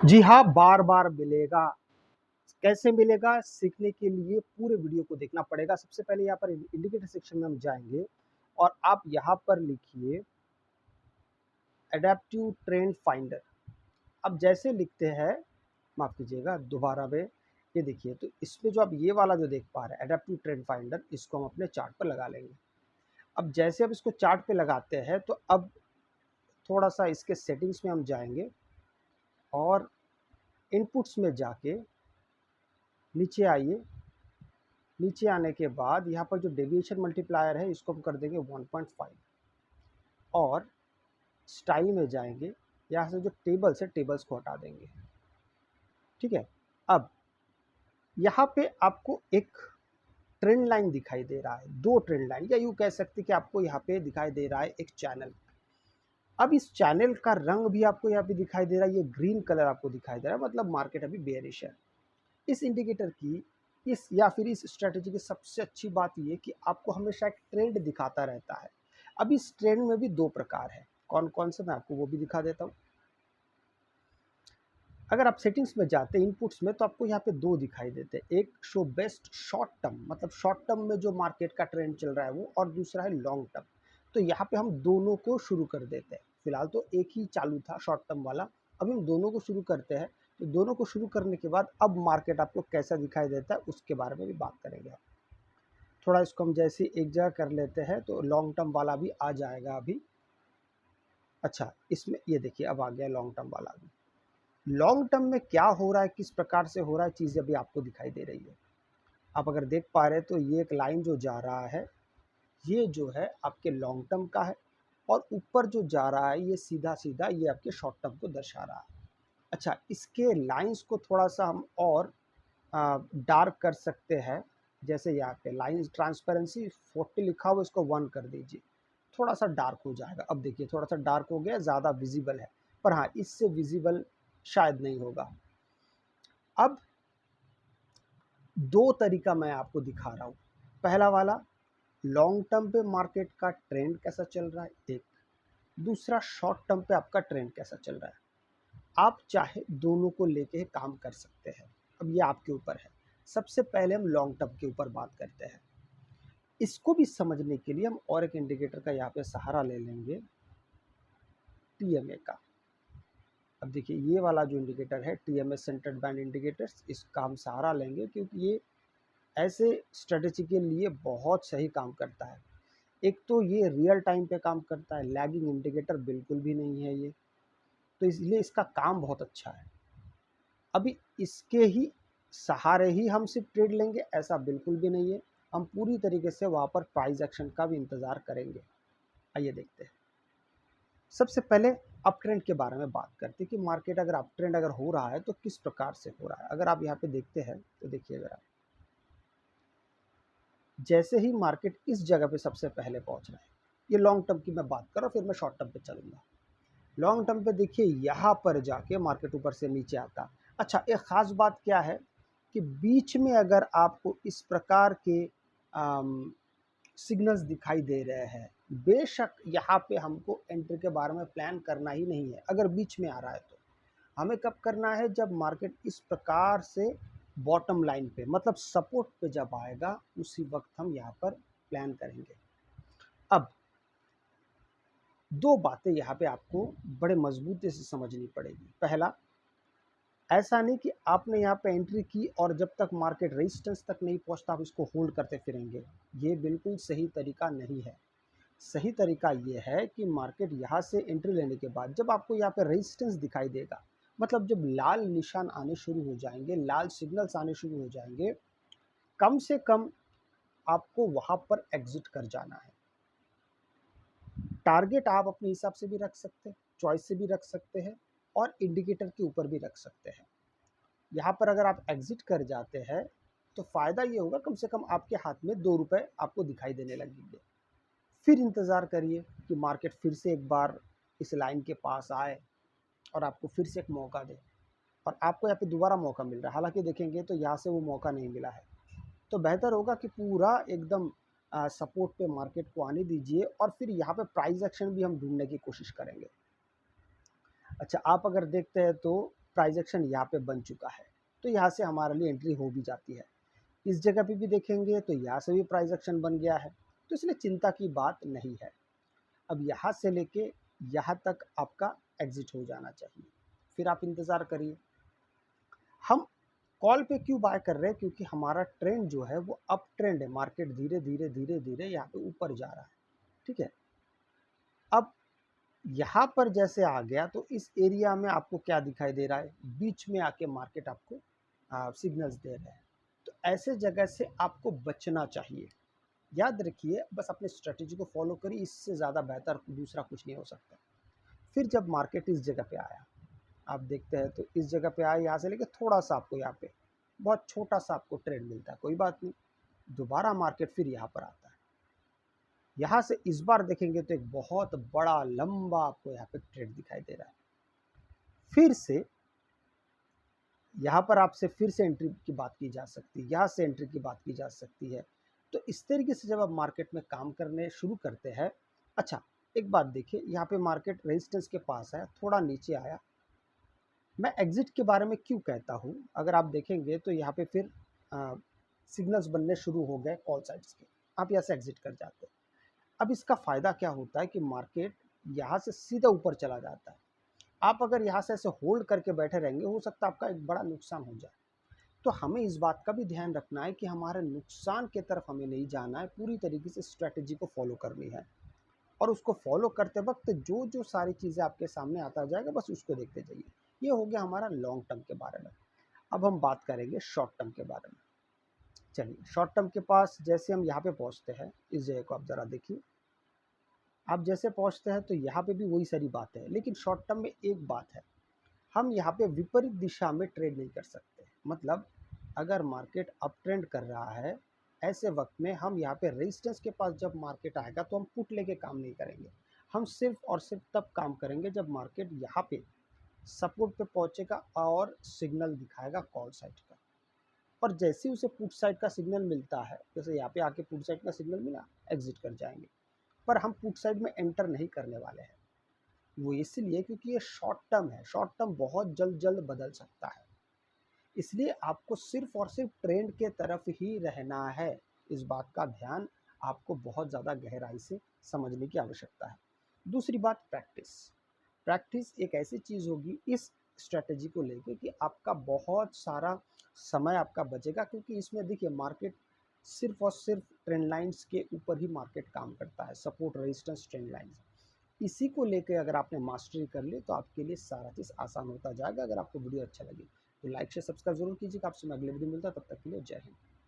जी हाँ, बार-बार मिलेगा। कैसे मिलेगा? सीखने के लिए पूरे वीडियो को देखना पड़ेगा। सबसे पहले यहाँ पर इंडिकेटर सेक्शन में हम जाएँगे और आप यहाँ पर लिखिए एडैप्टिव ट्रेंड फाइंडर। अब जैसे लिखते हैं, माफ़ कीजिएगा दोबारा में, ये देखिए तो इसमें जो आप ये वाला जो देख पा रहे हैं एडैप्टिव ट्रेंड फाइंडर, इसको हम अपने चार्ट पर लगा लेंगे। अब जैसे अब इसको चार्ट पे लगाते हैं तो अब थोड़ा-सा इसके सेटिंग्स में हम जाएँगे और इनपुट्स में जाके नीचे आइए। नीचे आने के बाद यहाँ पर जो डेविएशन मल्टीप्लायर है इसको हम कर देंगे 1.5 और स्टाइल में जाएंगे। यहाँ से जो टेबल्स है टेबल्स को हटा देंगे। ठीक है, अब यहाँ पे आपको एक ट्रेंड लाइन दिखाई दे रहा है, दो ट्रेंड लाइन, या यूँ कह सकते कि आपको यहाँ पे दिखाई दे रहा है एक चैनल। अब इस चैनल का रंग भी आपको यहाँ पे दिखाई दे रहा है, ये ग्रीन कलर आपको दिखाई दे रहा है, मतलब मार्केट अभी बेयरिश है। इस इंडिकेटर की इस या फिर इस स्ट्रेटजी की सबसे अच्छी बात ये कि आपको हमेशा एक ट्रेंड दिखाता रहता है। अब इस ट्रेंड में भी दो प्रकार है, कौन कौन से मैं आपको वो भी दिखा देता हूँ। अगर आप सेटिंग्स में जाते हैं इनपुट्स में तो आपको यहाँ पे दो दिखाई देते हैं, एक शो बेस्ट शॉर्ट टर्म, मतलब शॉर्ट टर्म में जो मार्केट का ट्रेंड चल रहा है वो, और दूसरा है लॉन्ग टर्म। तो यहाँ पे हम दोनों को शुरू कर देते हैं। फिलहाल तो एक ही चालू था शॉर्ट टर्म वाला, अभी हम दोनों को शुरू करते हैं। तो दोनों को शुरू करने के बाद अब मार्केट आपको कैसा दिखाई देता है उसके बारे में भी बात करेंगे। थोड़ा इसको हम जैसे एक जगह कर लेते हैं तो लॉन्ग टर्म वाला भी आ जाएगा अभी। अच्छा, इसमें ये देखिए अब आ गया लॉन्ग टर्म वाला भी। लॉन्ग टर्म में क्या हो रहा है, किस प्रकार से हो रहा है, चीज़ अभी आपको दिखाई दे रही है। आप अगर देख पा रहे हैं तो ये एक लाइन जो जा रहा है ये जो है आपके लॉन्ग टर्म का है, और ऊपर जो जा रहा है ये सीधा सीधा ये आपके शॉर्ट टर्म को दर्शा रहा है। अच्छा, इसके लाइंस को थोड़ा सा हम और डार्क कर सकते हैं। जैसे यहाँ पे लाइन ट्रांसपेरेंसी 40 लिखा हुआ, इसको 1 कर दीजिए, थोड़ा सा डार्क हो जाएगा। अब देखिए थोड़ा सा डार्क हो गया, ज़्यादा विजिबल है, पर हाँ इससे विजिबल शायद नहीं होगा। अब दो तरीका मैं आपको दिखा रहा हूँ। पहला वाला लॉन्ग टर्म पे मार्केट का ट्रेंड कैसा चल रहा है, एक दूसरा शॉर्ट टर्म पे आपका ट्रेंड कैसा चल रहा है। आप चाहे दोनों को लेके काम कर सकते हैं, अब ये आपके ऊपर है। सबसे पहले हम लॉन्ग टर्म के ऊपर बात करते हैं। इसको भी समझने के लिए हम और एक इंडिकेटर का यहाँ पे सहारा ले लेंगे, टीएमए का। अब देखिए ये वाला जो इंडिकेटर है टीएमए सेंटर्ड बैंड इंडिकेटर्स, इसका हम सहारा लेंगे क्योंकि ये ऐसे स्ट्रेटेजी के लिए बहुत सही काम करता है। एक तो ये रियल टाइम पे काम करता है, लैगिंग इंडिकेटर बिल्कुल भी नहीं है ये, तो इसलिए इसका काम बहुत अच्छा है। अभी इसके ही सहारे ही हम सिर्फ ट्रेड लेंगे ऐसा बिल्कुल भी नहीं है, हम पूरी तरीके से वहाँ पर प्राइस एक्शन का भी इंतज़ार करेंगे। आइए देखते हैं। सबसे पहले अप ट्रेंड के बारे में बात करते हैं कि मार्केट अगर अप ट्रेंड अगर हो रहा है तो किस प्रकार से हो रहा है। अगर आप यहाँ पे देखते हैं तो देखिए ज़रा, जैसे ही मार्केट इस जगह पे सबसे पहले पहुँच रहा है, ये लॉन्ग टर्म की मैं बात कर रहा हूँ, फिर मैं शॉर्ट टर्म पे चलूँगा। लॉन्ग टर्म पे देखिए यहाँ पर जाके मार्केट ऊपर से नीचे आता। अच्छा, एक ख़ास बात क्या है कि बीच में अगर आपको इस प्रकार के सिग्नल्स दिखाई दे रहे हैं, बेशक यहाँ पे हमको एंट्री के बारे में प्लान करना ही नहीं है। अगर बीच में आ रहा है तो हमें कब करना है, जब मार्केट इस प्रकार से बॉटम लाइन पे मतलब सपोर्ट पे जब आएगा उसी वक्त हम यहाँ पर प्लान करेंगे। अब दो बातें यहाँ पे आपको बड़े मजबूती से समझनी पड़ेगी। पहला, ऐसा नहीं कि आपने यहाँ पे एंट्री की और जब तक मार्केट रेजिस्टेंस तक नहीं पहुँचता आप इसको होल्ड करते फिरेंगे, ये बिल्कुल सही तरीका नहीं है। सही तरीका ये है कि मार्केट यहाँ से एंट्री लेने के बाद जब आपको यहाँ पे रेजिस्टेंस दिखाई देगा, मतलब जब लाल निशान आने शुरू हो जाएंगे, लाल सिग्नल्स आने शुरू हो जाएंगे, कम से कम आपको वहाँ पर एग्जिट कर जाना है। टारगेट आप अपने हिसाब से भी रख सकते हैं, चॉइस से भी रख सकते हैं, और इंडिकेटर के ऊपर भी रख सकते हैं। यहाँ पर अगर आप एग्जिट कर जाते हैं तो फ़ायदा ये होगा कम से कम आपके हाथ में 2 रुपए आपको दिखाई देने लगेंगे। फिर इंतज़ार करिए कि मार्केट फिर से एक बार इस लाइन के पास आए और आपको फिर से एक मौका दे, और आपको यहाँ पे दोबारा मौका मिल रहा है। हालांकि देखेंगे तो यहाँ से वो मौका नहीं मिला है, तो बेहतर होगा कि पूरा एकदम सपोर्ट पे मार्केट को आने दीजिए और फिर यहाँ पे प्राइस एक्शन भी हम ढूंढने की कोशिश करेंगे। अच्छा, आप अगर देखते हैं तो प्राइस एक्शन यहाँ पे बन चुका है, तो यहाँ से हमारे लिए एंट्री हो भी जाती है। इस जगह पे भी देखेंगे तो यहाँ से भी प्राइस एक्शन बन गया है, तो इसलिए चिंता की बात नहीं है। अब यहाँ से लेके यहाँ तक आपका एग्जिट हो जाना चाहिए, फिर आप इंतज़ार करिए। हम कॉल पे क्यों बाय कर रहे हैं? क्योंकि हमारा ट्रेंड जो है वो अप ट्रेंड है, मार्केट धीरे धीरे धीरे धीरे यहाँ पे ऊपर जा रहा है, ठीक है। अब यहाँ पर जैसे आ गया तो इस एरिया में आपको क्या दिखाई दे रहा है? बीच में आके मार्केट आपको सिग्नल्स दे रहे हैं, तो ऐसे जगह से आपको बचना चाहिए। याद रखिए, बस अपनी स्ट्रेटेजी को फॉलो करिए, इससे ज़्यादा बेहतर दूसरा कुछ नहीं हो सकता। फिर जब मार्केट इस जगह पे आया, आप देखते हैं तो इस जगह पे आया, यहाँ से लेके थोड़ा सा आपको यहाँ पे बहुत छोटा सा आपको ट्रेंड मिलता है, कोई बात नहीं। दोबारा मार्केट फिर यहाँ पर आता है, यहाँ से इस बार देखेंगे तो एक बहुत बड़ा लंबा आपको यहाँ पे ट्रेंड दिखाई दे रहा है। फिर से यहाँ पर आपसे फिर से एंट्री की बात की जा सकती है, यहाँ से एंट्री की बात की जा सकती है। तो इस तरीके से जब आप मार्केट में काम करने शुरू करते हैं, अच्छा एक बात देखिए, यहाँ पे मार्केट रेजिस्टेंस के पास है, थोड़ा नीचे आया। मैं एग्जिट के बारे में क्यों कहता हूँ, अगर आप देखेंगे तो यहाँ पे फिर सिग्नल्स बनने शुरू हो गए कॉल साइड्स के, आप यहाँ से एग्जिट कर जाते हैं। अब इसका फ़ायदा क्या होता है कि मार्केट यहाँ से सीधा ऊपर चला जाता है। आप अगर यहाँ से ऐसे होल्ड करके बैठे रहेंगे, हो सकता है आपका एक बड़ा नुकसान हो जाए। तो हमें इस बात का भी ध्यान रखना है कि हमारे नुकसान की तरफ हमें नहीं जाना है, पूरी तरीके से स्ट्रेटजी को फॉलो करनी है। और उसको फॉलो करते वक्त जो जो सारी चीज़ें आपके सामने आता जाएगा, बस उसको देखते जाइए। ये हो गया हमारा लॉन्ग टर्म के बारे में। अब हम बात करेंगे शॉर्ट टर्म के बारे में। चलिए, शॉर्ट टर्म के पास जैसे हम यहाँ पे पहुँचते हैं, इस जगह को आप ज़रा देखिए। आप जैसे पहुँचते हैं तो यहाँ पे भी वही सारी बात है, लेकिन शॉर्ट टर्म में एक बात है, हम यहाँ पे विपरीत दिशा में ट्रेड नहीं कर सकते। मतलब अगर मार्केट अप ट्रेंड कर रहा है, ऐसे वक्त में हम यहाँ पे रेजिस्टेंस के पास जब मार्केट आएगा तो हम पुट लेके काम नहीं करेंगे। हम सिर्फ और सिर्फ तब काम करेंगे जब मार्केट यहाँ पे सपोर्ट पे पहुँचेगा और सिग्नल दिखाएगा कॉल साइड का। और जैसे ही उसे पुट साइड का सिग्नल मिलता है, जैसे यहाँ पे आके पुट साइड का सिग्नल मिला, एग्जिट कर जाएंगे। पर हम पुट साइड में एंटर नहीं करने वाले हैं। वो इसलिए क्योंकि ये शॉर्ट टर्म है, शॉर्ट टर्म बहुत जल्द जल्द बदल सकता है। इसलिए आपको सिर्फ और सिर्फ ट्रेंड के तरफ ही रहना है। इस बात का ध्यान आपको बहुत ज़्यादा गहराई से समझने की आवश्यकता है। दूसरी बात, प्रैक्टिस। प्रैक्टिस एक ऐसी चीज़ होगी इस स्ट्रेटजी को लेके कि आपका बहुत सारा समय आपका बचेगा, क्योंकि इसमें देखिए मार्केट सिर्फ और सिर्फ ट्रेंड लाइंस के ऊपर ही मार्केट काम करता है, सपोर्ट रेजिस्टेंस ट्रेंड लाइंस। इसी को लेके अगर आपने मास्टरी कर ली तो आपके लिए सारा चीज़ आसान होता जाएगा। अगर आपको वीडियो अच्छा लगे तो लाइक शेयर सब्सक्राइब जरूर कीजिएगा। आपसे मैं अगले वीडियो मिलता है, तब तक के लिए जय हिंद।